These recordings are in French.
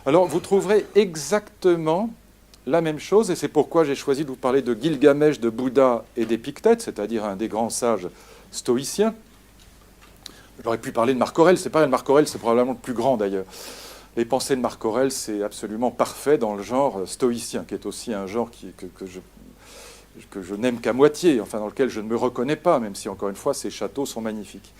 Alors, vous trouverez exactement la même chose, et c'est pourquoi j'ai choisi de vous parler de Gilgamesh, de Bouddha et d'Épictète, c'est-à-dire un des grands sages stoïciens. J'aurais pu parler de Marc Aurèle, c'est pareil, Marc Aurèle, c'est probablement le plus grand d'ailleurs. Les pensées de Marc Aurèle, c'est absolument parfait dans le genre stoïcien, qui est aussi un genre que je n'aime qu'à moitié, enfin dans lequel je ne me reconnais pas, même si, encore une fois, ces châteaux sont magnifiques.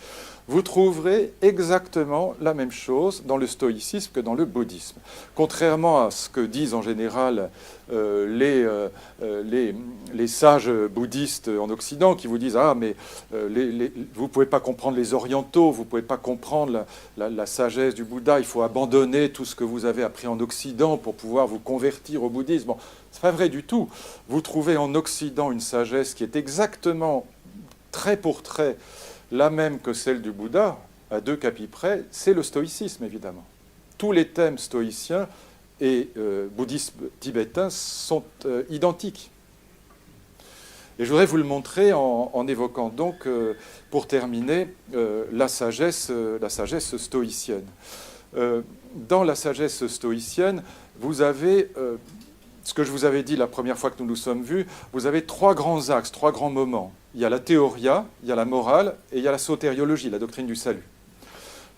Vous trouverez exactement la même chose dans le stoïcisme que dans le bouddhisme. Contrairement à ce que disent en général les sages bouddhistes en Occident, qui vous disent « Ah, mais vous ne pouvez pas comprendre les orientaux, vous ne pouvez pas comprendre la sagesse du Bouddha, il faut abandonner tout ce que vous avez appris en Occident pour pouvoir vous convertir au bouddhisme. » Bon, ce n'est pas vrai du tout. Vous trouvez en Occident une sagesse qui est exactement, trait pour trait, la même que celle du Bouddha, à 2 capis près, c'est le stoïcisme, évidemment. Tous les thèmes stoïciens et bouddhisme tibétain sont identiques. Et je voudrais vous le montrer en évoquant donc, pour terminer, la sagesse stoïcienne. Dans la sagesse stoïcienne, vous avez ce que je vous avais dit la première fois que nous nous sommes vus, vous avez 3 grands axes, 3 grands moments. Il y a la théoria, il y a la morale et il y a la sotériologie, la doctrine du salut.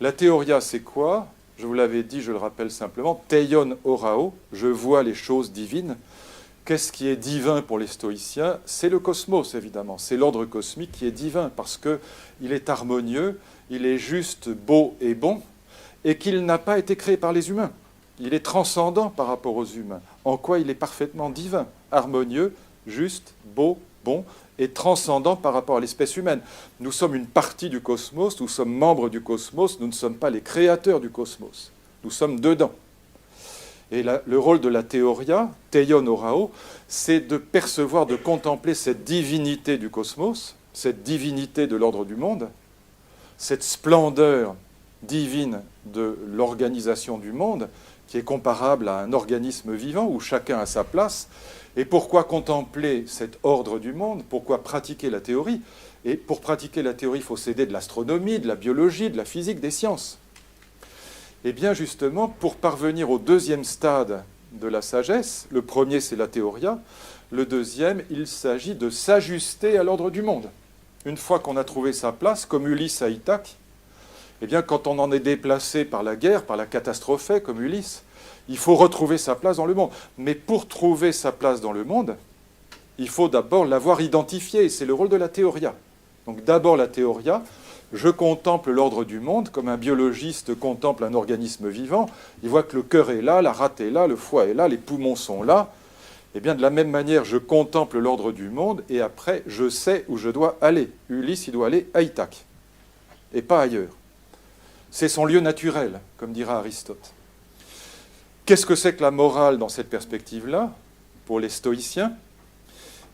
La théoria, c'est quoi? Je vous l'avais dit, je le rappelle simplement. Teion orao, je vois les choses divines. Qu'est-ce qui est divin pour les stoïciens? C'est le cosmos, évidemment. C'est l'ordre cosmique qui est divin parce qu'il est harmonieux, il est juste, beau et bon, et qu'il n'a pas été créé par les humains. Il est transcendant par rapport aux humains. En quoi il est parfaitement divin, harmonieux, juste, beau, bon, et transcendant par rapport à l'espèce humaine. Nous sommes une partie du cosmos, nous sommes membres du cosmos, nous ne sommes pas les créateurs du cosmos. Nous sommes dedans. Et le rôle de la théoria, teion orao, c'est de percevoir, de contempler cette divinité du cosmos, cette divinité de l'ordre du monde, cette splendeur divine de l'organisation du monde, qui est comparable à un organisme vivant où chacun a sa place. Et pourquoi contempler cet ordre du monde? Pourquoi pratiquer la théorie? Et pour pratiquer la théorie, il faut s'aider de l'astronomie, de la biologie, de la physique, des sciences. Et bien justement, pour parvenir au 2e stade de la sagesse, le premier c'est la théoria, le 2e, il s'agit de s'ajuster à l'ordre du monde. Une fois qu'on a trouvé sa place, comme Ulysse à Ithaque, eh bien, quand on en est déplacé par la guerre, par la catastrophe, comme Ulysse, il faut retrouver sa place dans le monde. Mais pour trouver sa place dans le monde, il faut d'abord l'avoir identifiée. C'est le rôle de la théoria. Donc d'abord la théoria, je contemple l'ordre du monde comme un biologiste contemple un organisme vivant. Il voit que le cœur est là, la rate est là, le foie est là, les poumons sont là. Eh bien, de la même manière, je contemple l'ordre du monde et après, je sais où je dois aller. Ulysse, il doit aller à Ithaque et pas ailleurs. C'est son lieu naturel, comme dira Aristote. Qu'est-ce que c'est que la morale dans cette perspective-là, pour les stoïciens?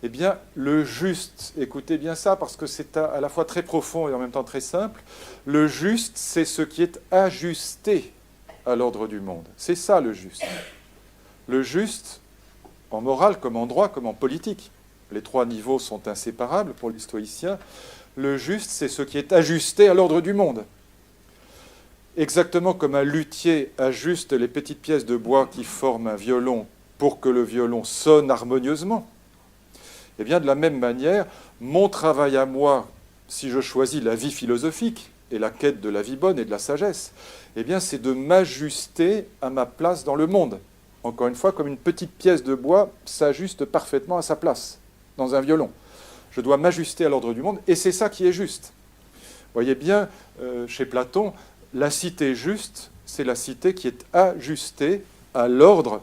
Eh bien, le juste, écoutez bien ça, parce que c'est à la fois très profond et en même temps très simple, le juste, c'est ce qui est ajusté à l'ordre du monde. C'est ça, le juste. Le juste, en morale, comme en droit, comme en politique. Les 3 niveaux sont inséparables pour les stoïciens. Le juste, c'est ce qui est ajusté à l'ordre du monde. Exactement comme un luthier ajuste les petites pièces de bois qui forment un violon pour que le violon sonne harmonieusement, eh bien, de la même manière, mon travail à moi, si je choisis la vie philosophique et la quête de la vie bonne et de la sagesse, eh bien, c'est de m'ajuster à ma place dans le monde. Encore une fois, comme une petite pièce de bois s'ajuste parfaitement à sa place dans un violon. Je dois m'ajuster à l'ordre du monde, et c'est ça qui est juste. Vous voyez bien, chez Platon, la cité juste, c'est la cité qui est ajustée à l'ordre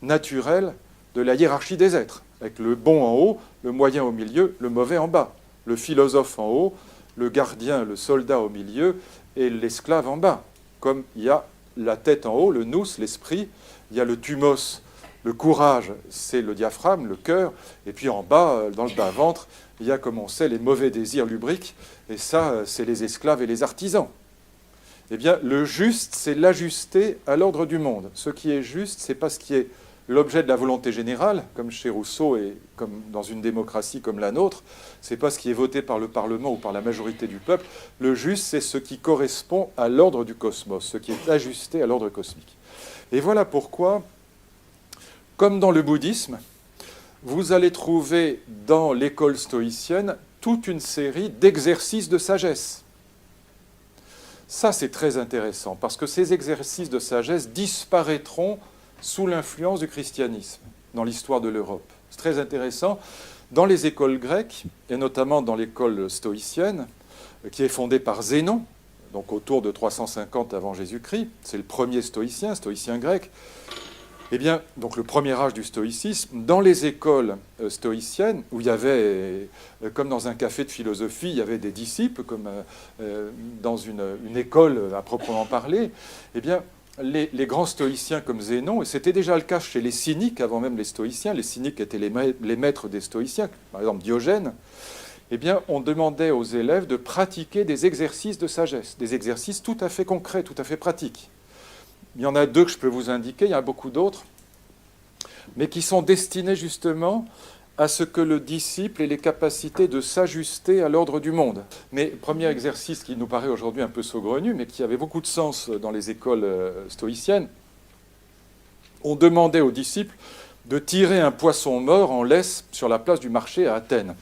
naturel de la hiérarchie des êtres, avec le bon en haut, le moyen au milieu, le mauvais en bas, le philosophe en haut, le gardien, le soldat au milieu et l'esclave en bas. Comme il y a la tête en haut, le nous, l'esprit, il y a le thumos, le courage, c'est le diaphragme, le cœur, et puis en bas, dans le bas-ventre, il y a, comme on sait, les mauvais désirs lubriques, et ça, c'est les esclaves et les artisans. Eh bien, le juste, c'est l'ajuster à l'ordre du monde. Ce qui est juste, ce n'est pas ce qui est l'objet de la volonté générale, comme chez Rousseau et comme dans une démocratie comme la nôtre. Ce n'est pas ce qui est voté par le Parlement ou par la majorité du peuple. Le juste, c'est ce qui correspond à l'ordre du cosmos, ce qui est ajusté à l'ordre cosmique. Et voilà pourquoi, comme dans le bouddhisme, vous allez trouver dans l'école stoïcienne toute une série d'exercices de sagesse. Ça, c'est très intéressant, parce que ces exercices de sagesse disparaîtront sous l'influence du christianisme dans l'histoire de l'Europe. C'est très intéressant. Dans les écoles grecques, et notamment dans l'école stoïcienne, qui est fondée par Zénon, donc autour de 350 avant Jésus-Christ, c'est le premier stoïcien grec. Eh bien, donc le premier âge du stoïcisme, dans les écoles stoïciennes, où il y avait, comme dans un café de philosophie, il y avait des disciples, comme dans une école à proprement parler, eh bien, les grands stoïciens comme Zénon, et c'était déjà le cas chez les cyniques avant même les stoïciens, les cyniques étaient les maîtres des stoïciens, par exemple Diogène, eh bien, on demandait aux élèves de pratiquer des exercices de sagesse, des exercices tout à fait concrets, tout à fait pratiques. Il y en a deux que je peux vous indiquer, il y en a beaucoup d'autres, mais qui sont destinés justement à ce que le disciple ait les capacités de s'ajuster à l'ordre du monde. Mais premier exercice qui nous paraît aujourd'hui un peu saugrenu, mais qui avait beaucoup de sens dans les écoles stoïciennes, on demandait aux disciples de tirer un poisson mort en laisse sur la place du marché à Athènes.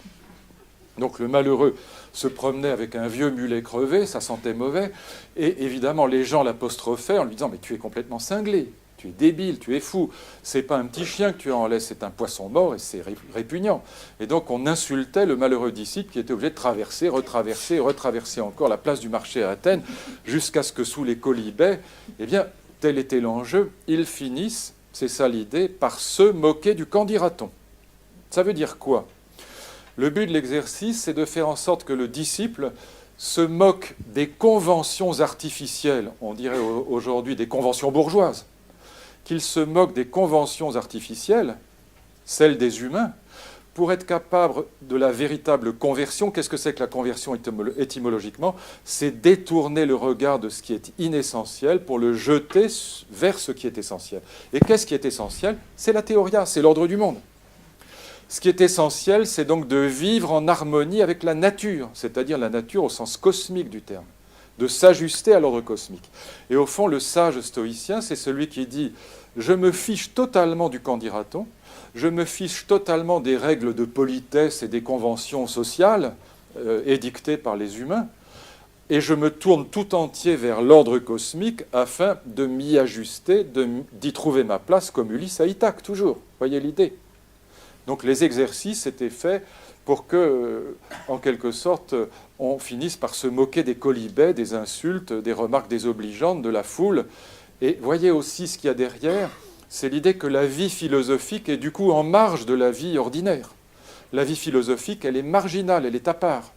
Donc le malheureux se promenait avec un vieux mulet crevé, ça sentait mauvais, et évidemment les gens l'apostrophaient en lui disant « mais tu es complètement cinglé, tu es débile, tu es fou, c'est pas un petit chien que tu as en laisse, c'est un poisson mort et c'est répugnant ». Et donc on insultait le malheureux disciple qui était obligé de traverser, retraverser encore la place du marché à Athènes, jusqu'à ce que sous les quolibets, eh bien tel était l'enjeu, ils finissent, c'est ça l'idée, par se moquer du qu'en dira-t-on. Ça veut dire quoi ? Le but de l'exercice, c'est de faire en sorte que le disciple se moque des conventions artificielles, on dirait aujourd'hui des conventions bourgeoises, qu'il se moque des conventions artificielles, celles des humains, pour être capable de la véritable conversion. Qu'est-ce que c'est que la conversion étymologiquement ? C'est détourner le regard de ce qui est inessentiel pour le jeter vers ce qui est essentiel. Et qu'est-ce qui est essentiel ? C'est la théoria, c'est l'ordre du monde. Ce qui est essentiel, c'est donc de vivre en harmonie avec la nature, c'est-à-dire la nature au sens cosmique du terme, de s'ajuster à l'ordre cosmique. Et au fond, le sage stoïcien, c'est celui qui dit « je me fiche totalement du qu'en dira-t-on, je me fiche totalement des règles de politesse et des conventions sociales édictées par les humains, et je me tourne tout entier vers l'ordre cosmique afin de m'y ajuster, d'y trouver ma place comme Ulysse à Ithaque, toujours. Voyez l'idée ? Donc les exercices étaient faits pour que, en quelque sorte, on finisse par se moquer des quolibets, des insultes, des remarques désobligeantes de la foule. Et voyez aussi ce qu'il y a derrière, c'est l'idée que la vie philosophique est du coup en marge de la vie ordinaire. La vie philosophique, elle est marginale, elle est à part.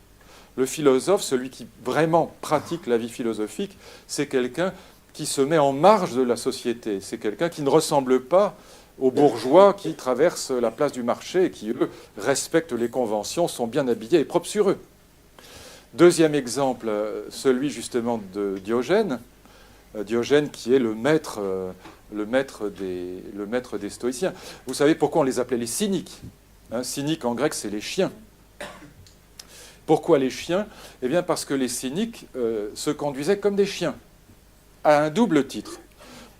Le philosophe, celui qui vraiment pratique la vie philosophique, c'est quelqu'un qui se met en marge de la société. C'est quelqu'un qui ne ressemble pas aux bourgeois qui traversent la place du marché et qui, eux, respectent les conventions, sont bien habillés et propres sur eux. Deuxième exemple, celui justement de Diogène. Diogène qui est le maître des stoïciens. Vous savez pourquoi on les appelait les cyniques ? Cyniques en grec, c'est les chiens. Pourquoi les chiens ? Eh bien parce que les cyniques se conduisaient comme des chiens, à un double titre.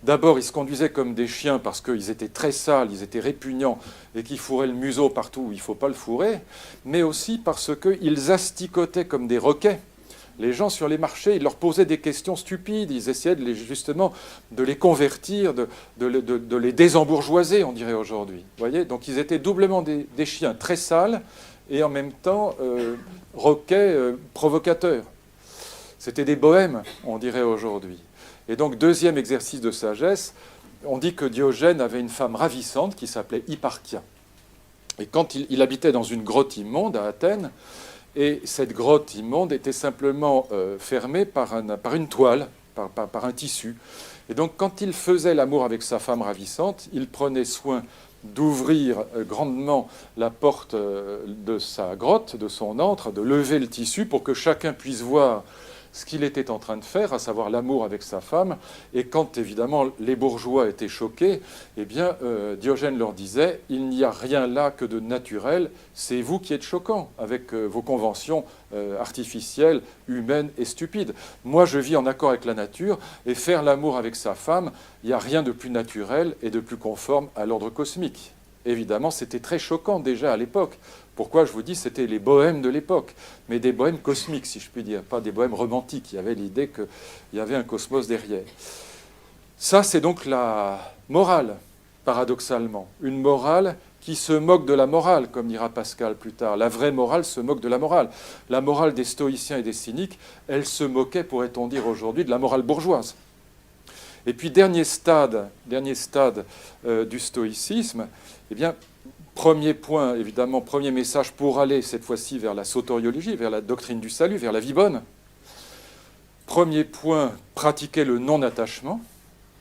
D'abord, ils se conduisaient comme des chiens parce qu'ils étaient très sales, ils étaient répugnants et qu'ils fourraient le museau partout où il ne faut pas le fourrer, mais aussi parce qu'ils asticotaient comme des roquets. Les gens sur les marchés, ils leur posaient des questions stupides, ils essayaient justement de les convertir, de les désembourgeoiser, on dirait aujourd'hui. Voyez, donc ils étaient doublement des chiens très sales et en même temps roquets provocateurs. C'était des bohèmes, on dirait aujourd'hui. Et donc, deuxième exercice de sagesse, on dit que Diogène avait une femme ravissante qui s'appelait Hipparchia. Et quand il habitait dans une grotte immonde à Athènes, et cette grotte immonde était simplement fermée par une toile, par un tissu. Et donc, quand il faisait l'amour avec sa femme ravissante, il prenait soin d'ouvrir grandement la porte de sa grotte, de son antre, de lever le tissu pour que chacun puisse voir ce qu'il était en train de faire, à savoir l'amour avec sa femme. Et quand, évidemment, les bourgeois étaient choqués, eh bien, Diogène leur disait « Il n'y a rien là que de naturel, c'est vous qui êtes choquants, avec vos conventions artificielles, humaines et stupides. Moi, je vis en accord avec la nature, et faire l'amour avec sa femme, il n'y a rien de plus naturel et de plus conforme à l'ordre cosmique. » Évidemment, c'était très choquant déjà à l'époque. Pourquoi je vous dis c'était les bohèmes de l'époque, mais des bohèmes cosmiques, si je puis dire, pas des bohèmes romantiques. Il y avait l'idée qu'il y avait un cosmos derrière. Ça, c'est donc la morale, paradoxalement. Une morale qui se moque de la morale, comme dira Pascal plus tard. La vraie morale se moque de la morale. La morale des stoïciens et des cyniques, elle se moquait, pourrait-on dire aujourd'hui, de la morale bourgeoise. Et puis, dernier stade du stoïcisme, eh bien, premier point, évidemment, premier message pour aller cette fois-ci vers la soteriologie, vers la doctrine du salut, vers la vie bonne. Premier point, pratiquer le non-attachement,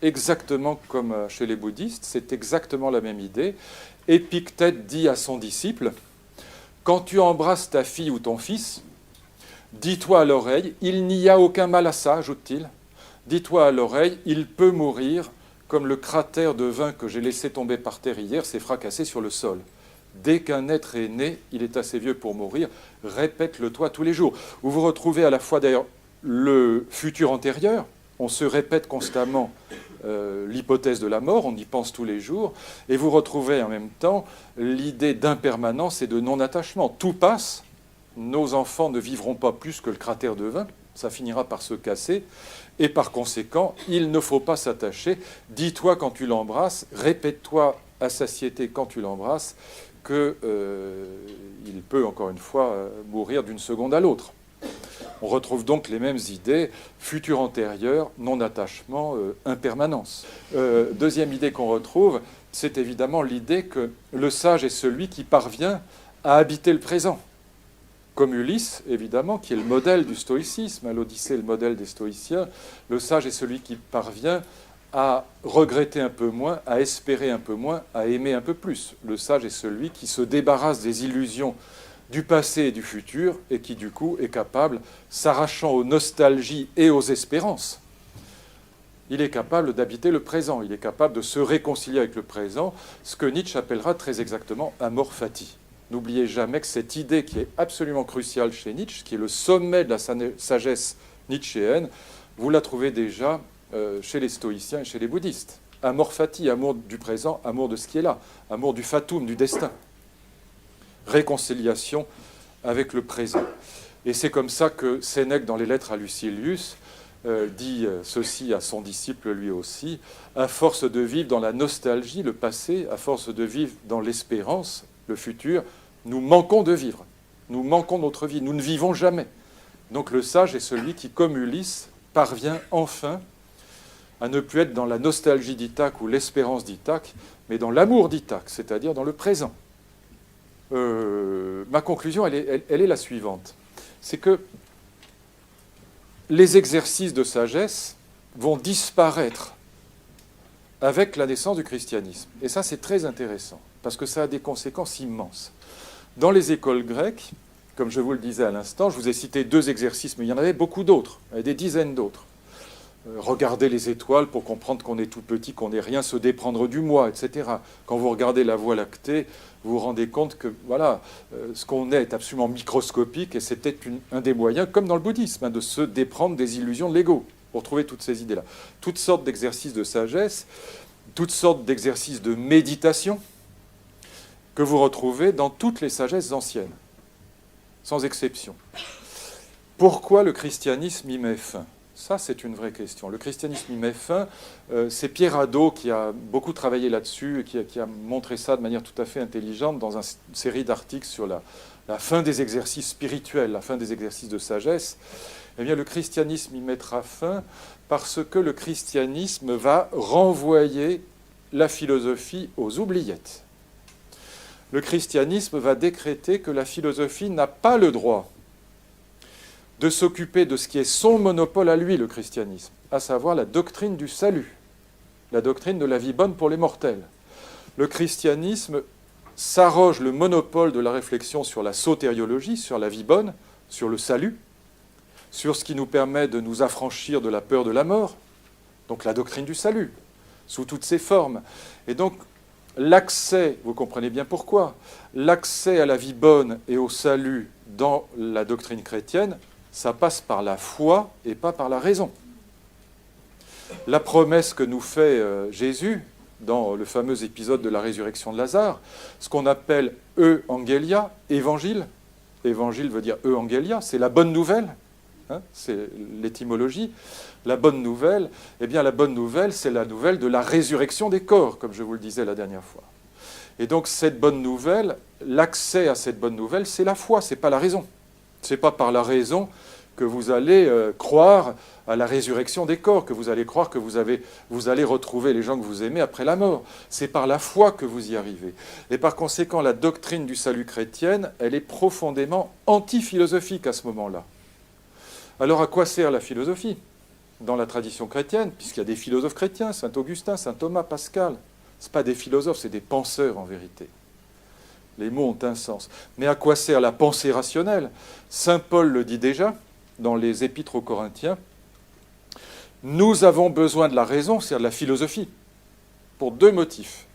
exactement comme chez les bouddhistes, c'est exactement la même idée. Épictète dit à son disciple, quand tu embrasses ta fille ou ton fils, dis-toi à l'oreille, il n'y a aucun mal à ça, ajoute-t-il. Dis-toi à l'oreille, il peut mourir comme le cratère de vin que j'ai laissé tomber par terre hier s'est fracassé sur le sol. Dès qu'un être est né, il est assez vieux pour mourir. Répète-le-toi tous les jours. Où vous retrouvez à la fois d'ailleurs le futur antérieur, on se répète constamment l'hypothèse de la mort, on y pense tous les jours, et vous retrouvez en même temps l'idée d'impermanence et de non-attachement. Tout passe, nos enfants ne vivront pas plus que le cratère de vin, ça finira par se casser, et par conséquent, il ne faut pas s'attacher. Dis-toi quand tu l'embrasses, répète-toi à satiété quand tu l'embrasses, qu'il peut, encore une fois, mourir d'une seconde à l'autre. On retrouve donc les mêmes idées, futur antérieur, non-attachement, impermanence. Deuxième idée qu'on retrouve, c'est évidemment l'idée que le sage est celui qui parvient à habiter le présent. Comme Ulysse, évidemment, qui est le modèle du stoïcisme, hein, l'Odyssée est le modèle des stoïciens, le sage est celui qui parvient à regretter un peu moins, à espérer un peu moins, à aimer un peu plus. Le sage est celui qui se débarrasse des illusions du passé et du futur et qui, du coup, est capable, s'arrachant aux nostalgies et aux espérances, il est capable d'habiter le présent, il est capable de se réconcilier avec le présent, ce que Nietzsche appellera très exactement amor fati. N'oubliez jamais que cette idée qui est absolument cruciale chez Nietzsche, qui est le sommet de la sagesse nietzschéenne, vous la trouvez déjà chez les stoïciens et chez les bouddhistes. Amor fati, amour du présent, amour de ce qui est là, amour du fatum, du destin. Réconciliation avec le présent. Et c'est comme ça que Sénèque, dans les lettres à Lucilius, dit ceci à son disciple lui aussi, à force de vivre dans la nostalgie, le passé, à force de vivre dans l'espérance, le futur, nous manquons de vivre, nous manquons notre vie, nous ne vivons jamais. Donc le sage est celui qui, comme Ulysse, parvient enfin à ne plus être dans la nostalgie d'Ithaque ou l'espérance d'Ithaque, mais dans l'amour d'Ithaque, c'est-à-dire dans le présent. Ma conclusion, elle est la suivante. C'est que les exercices de sagesse vont disparaître avec la naissance du christianisme. Et ça, c'est très intéressant, parce que ça a des conséquences immenses. Dans les écoles grecques, comme je vous le disais à l'instant, je vous ai cité 2 exercices, mais il y en avait beaucoup d'autres, il y avait des dizaines d'autres. Regarder les étoiles pour comprendre qu'on est tout petit, qu'on n'est rien, se déprendre du moi, etc. Quand vous regardez la Voie lactée, vous vous rendez compte que voilà, ce qu'on est absolument microscopique, et c'est peut-être un des moyens, comme dans le bouddhisme, hein, de se déprendre des illusions de l'ego, pour trouver toutes ces idées-là. Toutes sortes d'exercices de sagesse, toutes sortes d'exercices de méditation, que vous retrouvez dans toutes les sagesses anciennes, sans exception. Pourquoi le christianisme y met fin ? Ça, c'est une vraie question. Le christianisme y met fin. C'est Pierre Hadot qui a beaucoup travaillé là-dessus et qui a montré ça de manière tout à fait intelligente dans une série d'articles sur la fin des exercices spirituels, la fin des exercices de sagesse. Eh bien, le christianisme y mettra fin parce que le christianisme va renvoyer la philosophie aux oubliettes. Le christianisme va décréter que la philosophie n'a pas le droit de s'occuper de ce qui est son monopole à lui, le christianisme, à savoir la doctrine du salut, la doctrine de la vie bonne pour les mortels. Le christianisme s'arroge le monopole de la réflexion sur la sotériologie, sur la vie bonne, sur le salut, sur ce qui nous permet de nous affranchir de la peur de la mort, donc la doctrine du salut, sous toutes ses formes. Et donc, l'accès, vous comprenez bien pourquoi, l'accès à la vie bonne et au salut dans la doctrine chrétienne, ça passe par la foi et pas par la raison. La promesse que nous fait Jésus dans le fameux épisode de la résurrection de Lazare, ce qu'on appelle Euangelia, évangile. Évangile veut dire Euangelia, c'est la bonne nouvelle, hein, c'est l'étymologie. La bonne nouvelle, eh bien la bonne nouvelle, c'est la nouvelle de la résurrection des corps, comme je vous le disais la dernière fois. Et donc cette bonne nouvelle, l'accès à cette bonne nouvelle, c'est la foi, c'est pas la raison. C'est pas par la raison que vous allez croire à la résurrection des corps, que vous allez croire que vous allez retrouver les gens que vous aimez après la mort. C'est par la foi que vous y arrivez. Et par conséquent, la doctrine du salut chrétienne, elle est profondément anti-philosophique à ce moment-là. Alors à quoi sert la philosophie dans la tradition chrétienne, puisqu'il y a des philosophes chrétiens, saint Augustin, saint Thomas, Pascal. Ce ne sont pas des philosophes, c'est des penseurs en vérité. Les mots ont un sens. Mais à quoi sert la pensée rationnelle? Saint Paul le dit déjà dans les Épîtres aux Corinthiens. Nous avons besoin de la raison, c'est-à-dire de la philosophie, pour deux motifs.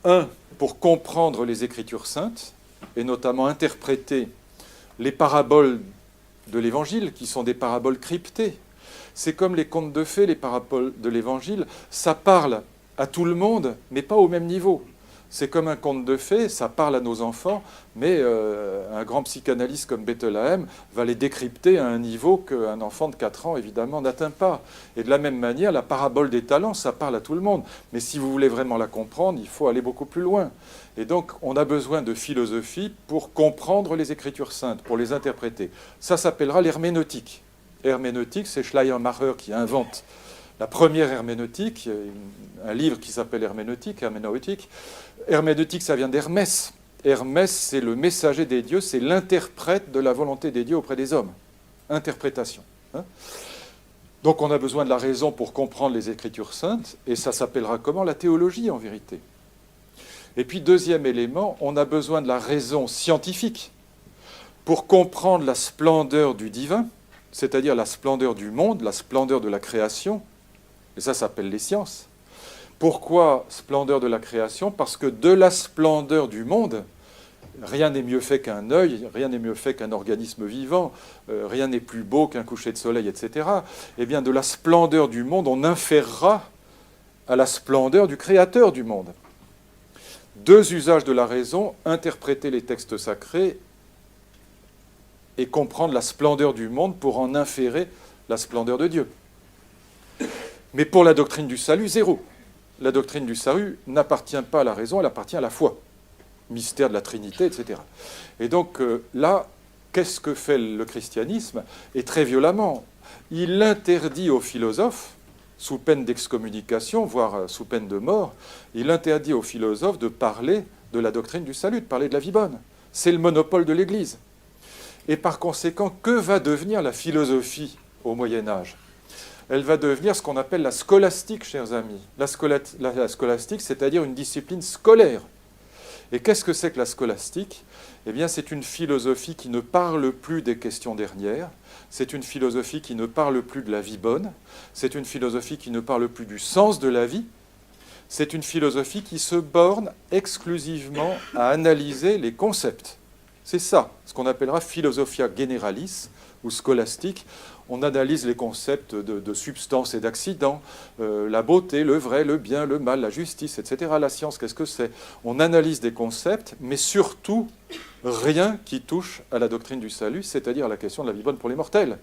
Un, pour comprendre les Écritures saintes, et notamment interpréter les paraboles de l'Évangile, qui sont des paraboles cryptées. C'est comme les contes de fées, les paraboles de l'Évangile, ça parle à tout le monde, mais pas au même niveau. C'est comme un conte de fées, ça parle à nos enfants, mais un grand psychanalyste comme Bethlehem va les décrypter à un niveau qu'un enfant de 4 ans, évidemment, n'atteint pas. Et de la même manière, la parabole des talents, ça parle à tout le monde. Mais si vous voulez vraiment la comprendre, il faut aller beaucoup plus loin. Et donc, on a besoin de philosophie pour comprendre les Écritures saintes, pour les interpréter. Ça s'appellera l'herméneutique. Herméneutique, c'est Schleiermacher qui invente la première herméneutique, un livre qui s'appelle Herméneutique, Herméneutique. Herméneutique, ça vient d'Hermès. Hermès, c'est le messager des dieux, c'est l'interprète de la volonté des dieux auprès des hommes. Interprétation. Hein. Donc on a besoin de la raison pour comprendre les Écritures saintes, et ça s'appellera comment? La théologie, en vérité. Et puis, deuxième élément, on a besoin de la raison scientifique pour comprendre la splendeur du divin, c'est-à-dire la splendeur du monde, la splendeur de la création, et ça s'appelle les sciences. Pourquoi splendeur de la création? Parce que de la splendeur du monde, rien n'est mieux fait qu'un œil, rien n'est mieux fait qu'un organisme vivant, rien n'est plus beau qu'un coucher de soleil, etc. Eh bien, de la splendeur du monde, on inférera à la splendeur du Créateur du monde. Deux usages de la raison, interpréter les textes sacrés et comprendre la splendeur du monde pour en inférer la splendeur de Dieu. Mais pour la doctrine du salut, zéro. La doctrine du salut n'appartient pas à la raison, elle appartient à la foi. Mystère de la Trinité, etc. Et donc là, qu'est-ce que fait le christianisme? Et très violemment, il interdit aux philosophes, sous peine d'excommunication, voire sous peine de mort, il interdit aux philosophes de parler de la doctrine du salut, de parler de la vie bonne. C'est le monopole de l'Église. Et par conséquent, que va devenir la philosophie au Moyen-Âge? Elle va devenir ce qu'on appelle la scolastique, chers amis. La scolastique, c'est-à-dire une discipline scolaire. Et qu'est-ce que c'est que la scolastique? Eh bien, c'est une philosophie qui ne parle plus des questions dernières, c'est une philosophie qui ne parle plus de la vie bonne, c'est une philosophie qui ne parle plus du sens de la vie, c'est une philosophie qui se borne exclusivement à analyser les concepts. C'est ça, ce qu'on appellera philosophia generalis ou scolastique. On analyse les concepts de substance et d'accident, la beauté, le vrai, le bien, le mal, la justice, etc. La science, qu'est-ce que c'est? On analyse des concepts, mais surtout rien qui touche à la doctrine du salut, c'est-à-dire à la question de la vie bonne pour les mortels.